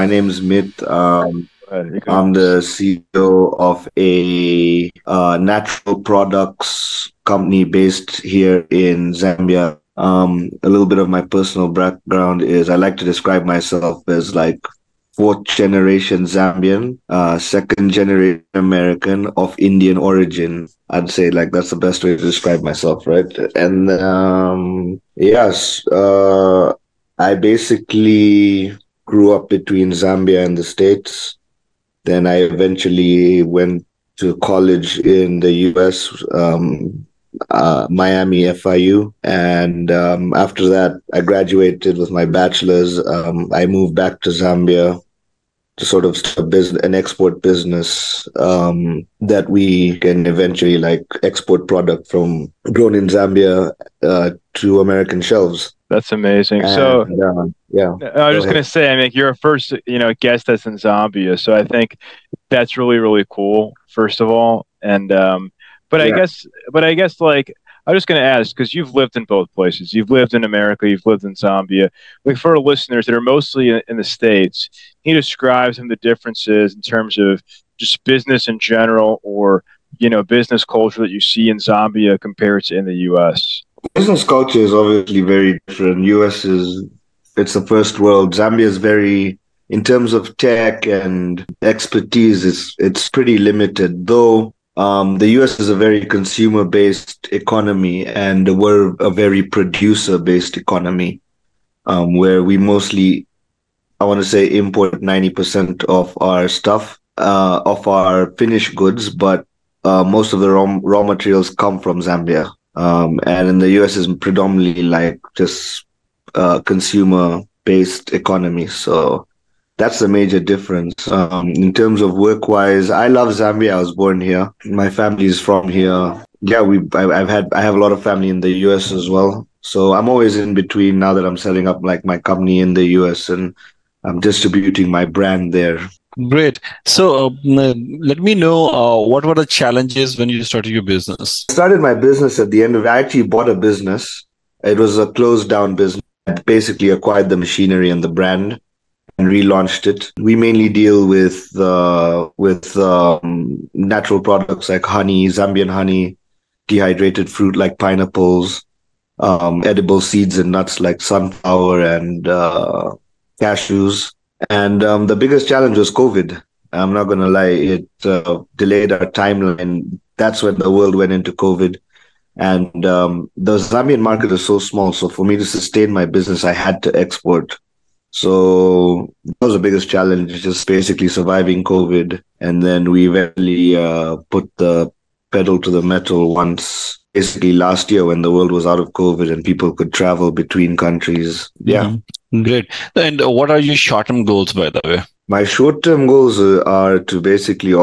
my name is Miit. You can I'm the CEO of a natural products company based here in Zambia. A little bit of my personal background is I like to describe myself as like fourth generation Zambian, second generation American of Indian origin. I'd say like that's the best way to describe myself, right? And yes, I basically grew up between Zambia and the States. Then I eventually went to college in the US, Miami, FIU. And after that, I graduated with my bachelor's. I moved back to Zambia to sort of start an export business that we can eventually like export product from grown in Zambia to American shelves. That's amazing. So And yeah, I was go just gonna ahead. say, I mean, you're a first, guest that's in Zambia, so I think that's really, really cool, first of all. And but I Yeah. guess, like, I'm just gonna ask because you've lived in both places. You've lived in America, you've lived in Zambia. Like for our listeners that are mostly in the States, can you describe some of the differences in terms of just business in general, or business culture that you see in Zambia compared to in the U.S. Business culture is obviously very different. US is it's the first world. Zambia is very in terms of tech and expertise it's pretty limited. Though the US is a very consumer based economy and we're a very producer based economy, where we mostly I want to say import 90% of our stuff, of our finished goods, but most of the raw materials come from Zambia. And in the US is predominantly like just consumer based economy. So that's the major difference. In terms of work wise, I love Zambia. I was born here. My family is from here. Yeah, I have a lot of family in the US as well. So I'm always in between now that I'm setting up like my company in the US and I'm distributing my brand there. Great. So let me know what were the challenges when you started your business? I started my business at the end of, I actually bought a business. It was a closed down business. I basically acquired the machinery and the brand and relaunched it. We mainly deal with natural products like honey, Zambian honey, dehydrated fruit like pineapples, edible seeds and nuts like sunflower and cashews. And the biggest challenge was COVID. I'm not going to lie, it delayed our timeline. That's when the world went into COVID. And the Zambian market is so small. So for me to sustain my business, I had to export. So that was the biggest challenge, just basically surviving COVID. And then we eventually put the pedal to the metal once, basically last year when the world was out of COVID and people could travel between countries. Yeah. Great. And what are your short-term goals, by the way? My short-term goals are to basically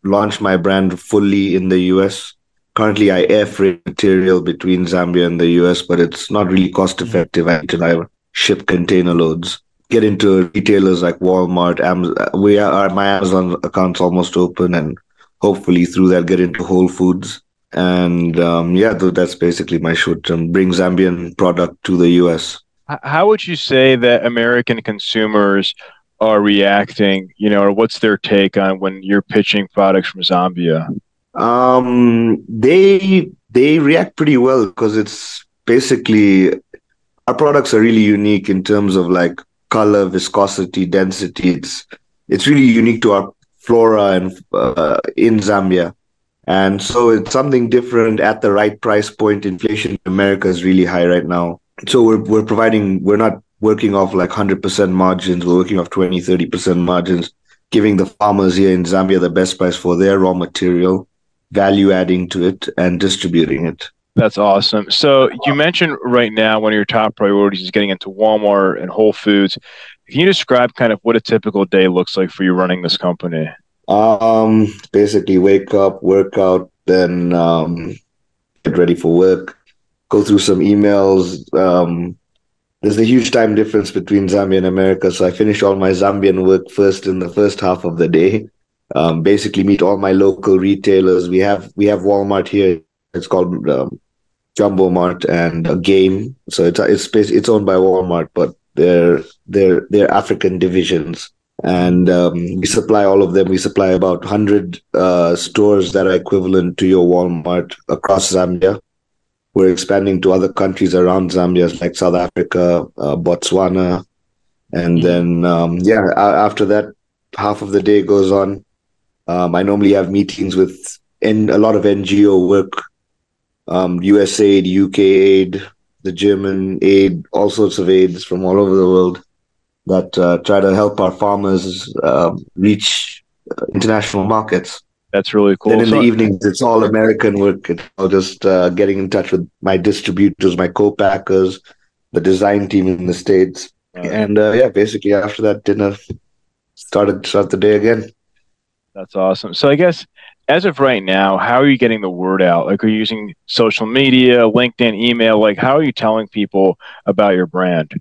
launch my brand fully in the US. Currently, I air freight material between Zambia and the US, but it's not really cost-effective. I need to ship container loads. Get into retailers like Walmart. My Amazon account's almost open, and hopefully through that get into Whole Foods. And that's basically my short-term. Bring Zambian product to the US. How would you say that American consumers are reacting, or what's their take on when you're pitching products from Zambia? They react pretty well because it's basically our products are really unique in terms of like color, viscosity, density. It's really unique to our flora and in Zambia. And so it's something different at the right price point. Inflation in America is really high right now. So we're not working off like 100% margins. We're working off 20-30% margins, giving the farmers here in Zambia the best price for their raw material, value adding to it and distributing it. That's awesome. So you mentioned right now one of your top priorities is getting into Walmart and Whole Foods. Can you describe kind of what a typical day looks like for you running this company? Basically wake up, work out, then get ready for work, go through some emails. There's a huge time difference between Zambia and America, so I finish all my Zambian work first in the first half of the day. Basically meet all my local retailers. We have Walmart here. It's called Jumbo Mart and a Game. So it's owned by Walmart, but their African divisions. And we supply all of them. We supply about 100 stores that are equivalent to your Walmart across Zambia. We're expanding to other countries around Zambia, like South Africa, Botswana. And then, after that, half of the day goes on. I normally have meetings with a lot of NGO work, USAID, UK aid, the German aid, all sorts of aids from all over the world that try to help our farmers reach international markets. That's really cool. Then in the evenings, it's all American work. It's all just getting in touch with my distributors, my co-packers, the design team in the States. And basically after that dinner, start the day again. That's awesome. So I guess as of right now, how are you getting the word out? Like, are you using social media, LinkedIn, email? Like, how are you telling people about your brand?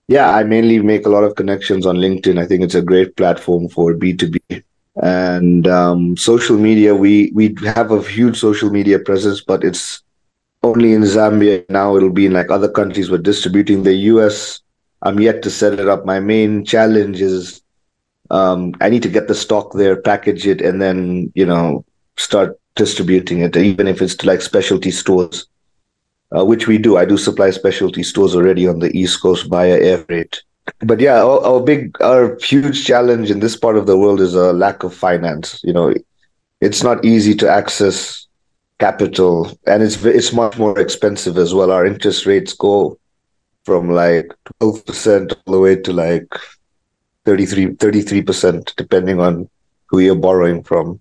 Yeah, I mainly make a lot of connections on LinkedIn. I think it's a great platform for B2B. And social media, we have a huge social media presence, but it's only in Zambia. Now it'll be in like other countries we're distributing. The US, I'm yet to set it up. My main challenge is I need to get the stock there, package it, and then, start distributing it, even if it's to like specialty stores, which we do. I do supply specialty stores already on the East Coast via air freight. But yeah, our huge challenge in this part of the world is a lack of finance. It's not easy to access capital, and it's much more expensive as well. Our interest rates go from like 12% all the way to like 33%, depending on who you're borrowing from.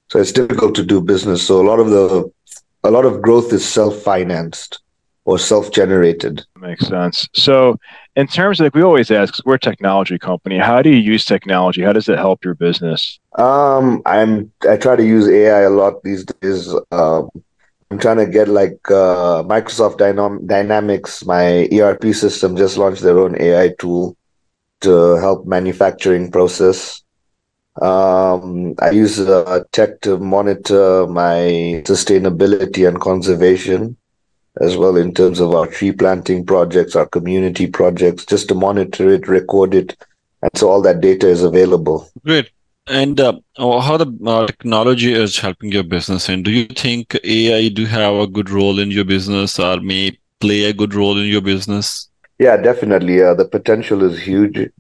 So it's difficult to do business. So a lot of growth is self-financed or self-generated. Makes sense. So in terms of, like, we always ask, 'cause we're a technology company, how do you use technology? How does it help your business? I try to use AI a lot these days. I'm trying to get like Microsoft Dynamics, my ERP system, just launched their own AI tool to help manufacturing process. I use tech to monitor my sustainability and conservation as well, in terms of our tree planting projects, our community projects, just to monitor it, record it. And so all that data is available. Great. And how the technology is helping your business? And do you think AI do have a good role in your business, or may play a good role in your business? Yeah, definitely. The potential is huge.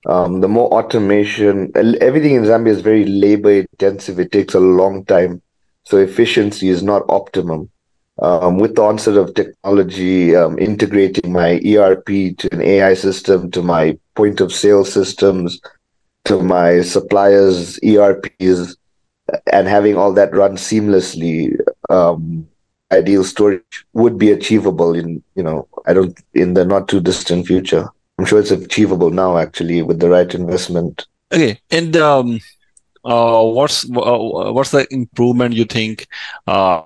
The more automation, everything in Zambia is very labor intensive. It takes a long time. So efficiency is not optimum. With the onset of technology, integrating my ERP to an AI system, to my point of sale systems, to my suppliers' ERPs, and having all that run seamlessly, ideal storage would be achievable in the not too distant future. I'm sure it's achievable now, actually, with the right investment. Okay, and what's the improvement you think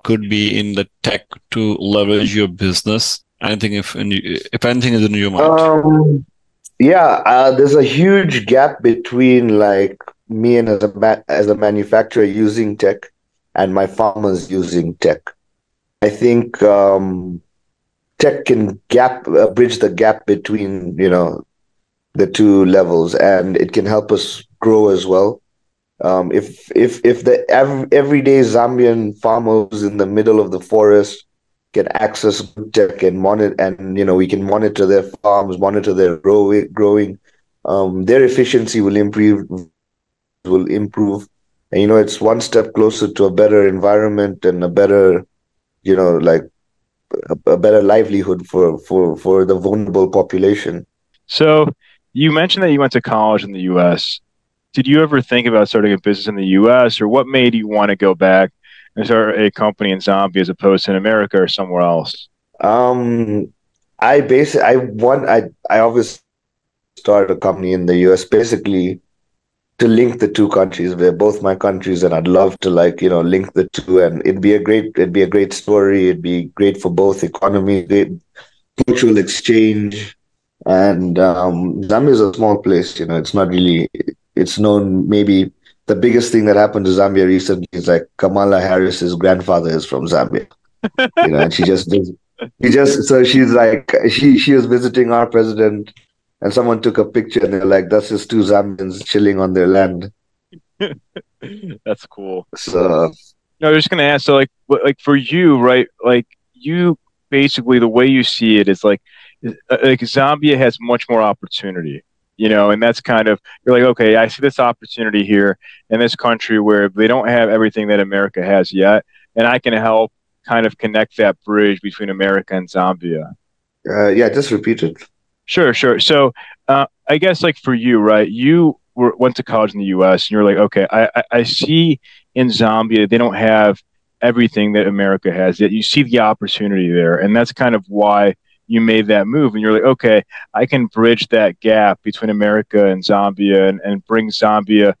could be in the tech to leverage your business? Anything, if anything is in your mind? There's a huge gap between like me and as a manufacturer using tech and my farmers using tech. I think tech can bridge the gap between the two levels, and it can help us grow as well. If the everyday Zambian farmer who's in the middle of the forest can access good tech and monitor, and we can monitor their farms, monitor their growing, their efficiency will improve, and it's one step closer to a better environment and a better, a better livelihood for the vulnerable population. So you mentioned that you went to college in the US. Did you ever think about starting a business in the US, or what made you want to go back and start a company in Zambia as opposed to in America or somewhere else? I obviously started a company in the US basically to link the two countries. They're both my countries, and I'd love to link the two, and it'd be a great story. It'd be great for both economy, great cultural exchange. And Zambia is a small place, it's not really, it's known. Maybe the biggest thing that happened to Zambia recently is like Kamala Harris's grandfather is from Zambia, and so she's like, she was visiting our president and someone took a picture and they're like, "That's just two Zambians chilling on their land." That's cool. So No, I was just gonna ask, so like for you, right? Like you basically the way you see it is like Zambia has much more opportunity, and that's kind of you're like, okay, I see this opportunity here in this country where they don't have everything that America has yet, and I can help kind of connect that bridge between America and Zambia. yeah, just repeat it. Sure, sure. So, I guess like for you, right? Went to college in the U.S. and you're like, okay, I see in Zambia they don't have everything that America has yet. You see the opportunity there, and that's kind of why you made that move. And you're like, okay, I can bridge that gap between America and Zambia, and bring Zambia,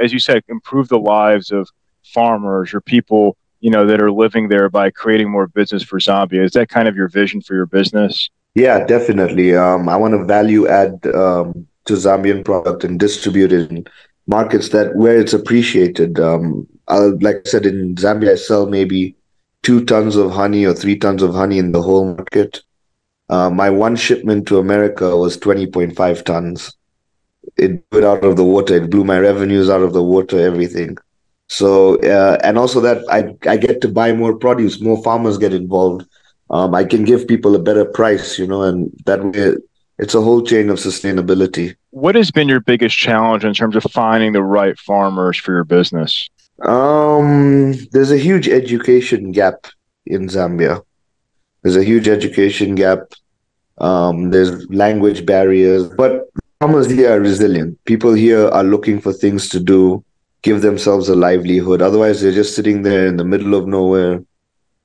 as you said, improve the lives of farmers or people, that are living there by creating more business for Zambia. Is that kind of your vision for your business? Yeah, definitely. I want to value add to Zambian product and distribute it in markets that where it's appreciated. Like I said, in Zambia, I sell maybe 2 tons of honey or 3 tons of honey in the whole market. My one shipment to America was 20.5 tons. It blew it out of the water. It blew my revenues out of the water, everything. So, and also that I get to buy more produce, more farmers get involved. I can give people a better price, and that way it's a whole chain of sustainability. What has been your biggest challenge in terms of finding the right farmers for your business? There's a huge education gap in Zambia. There's a huge education gap. There's language barriers, but farmers here are resilient. People here are looking for things to do, give themselves a livelihood. Otherwise, they're just sitting there in the middle of nowhere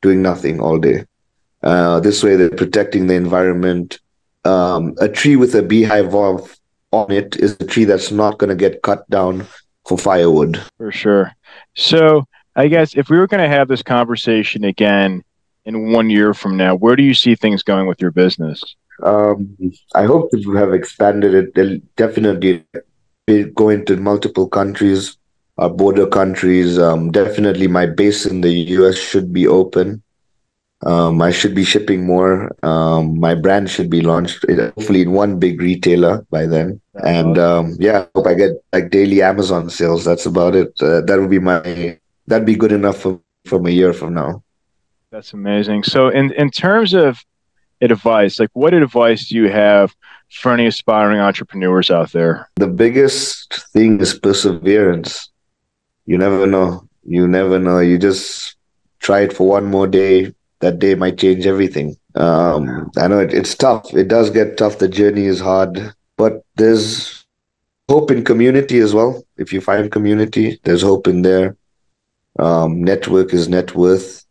doing nothing all day. This way, they're protecting the environment. A tree with a beehive on it is a tree that's not going to get cut down for firewood. For sure. So, I guess if we were going to have this conversation again in 1 year from now, where do you see things going with your business? I hope that we have expanded it. They'll definitely go into multiple countries, border countries. Definitely, my base in the US should be open. I should be shipping more. My brand should be launched hopefully in one big retailer by then. And yeah, I hope I get like daily Amazon sales. That's about it. That'd be good enough from a year from now. That's amazing. So in terms of advice, like what advice do you have for any aspiring entrepreneurs out there? The biggest thing is perseverance. You never know. You never know. You just try it for one more day. That day might change everything. I know it's tough. It does get tough. The journey is hard, but there's hope in community as well. If you find community, there's hope in there. Network is net worth.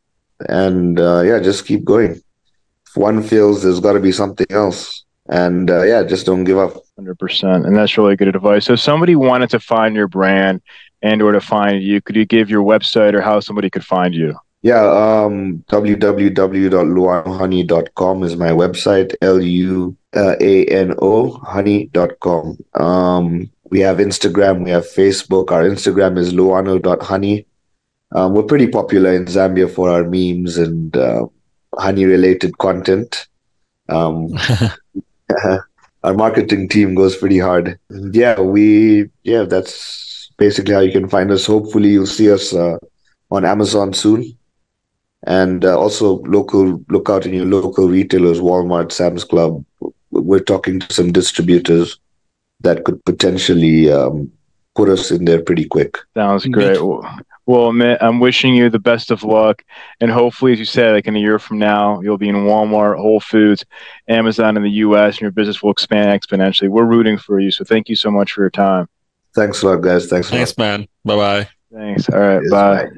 And yeah, just keep going. If one fails, there's got to be something else. And yeah, just don't give up. 100%. And that's really good advice. So if somebody wanted to find your brand and or to find you, could you give your website or how somebody could find you? Yeah, www.luanohoney.com is my website, Luano honey.com. We have Instagram, we have Facebook. Our Instagram is luano.honey. We're pretty popular in Zambia for our memes and honey-related content. Our marketing team goes pretty hard. Yeah, that's basically how you can find us. Hopefully you'll see us on Amazon soon. And also look out in your local retailers, Walmart, Sam's Club. We're talking to some distributors that could potentially put us in there pretty quick. Sounds great. Well, Miit, I'm wishing you the best of luck. And hopefully, as you said, like in a year from now, you'll be in Walmart, Whole Foods, Amazon in the US, and your business will expand exponentially. We're rooting for you. So thank you so much for your time. Thanks a lot, guys. Thanks, man. Bye-bye. Thanks. All right. Bye. Bye.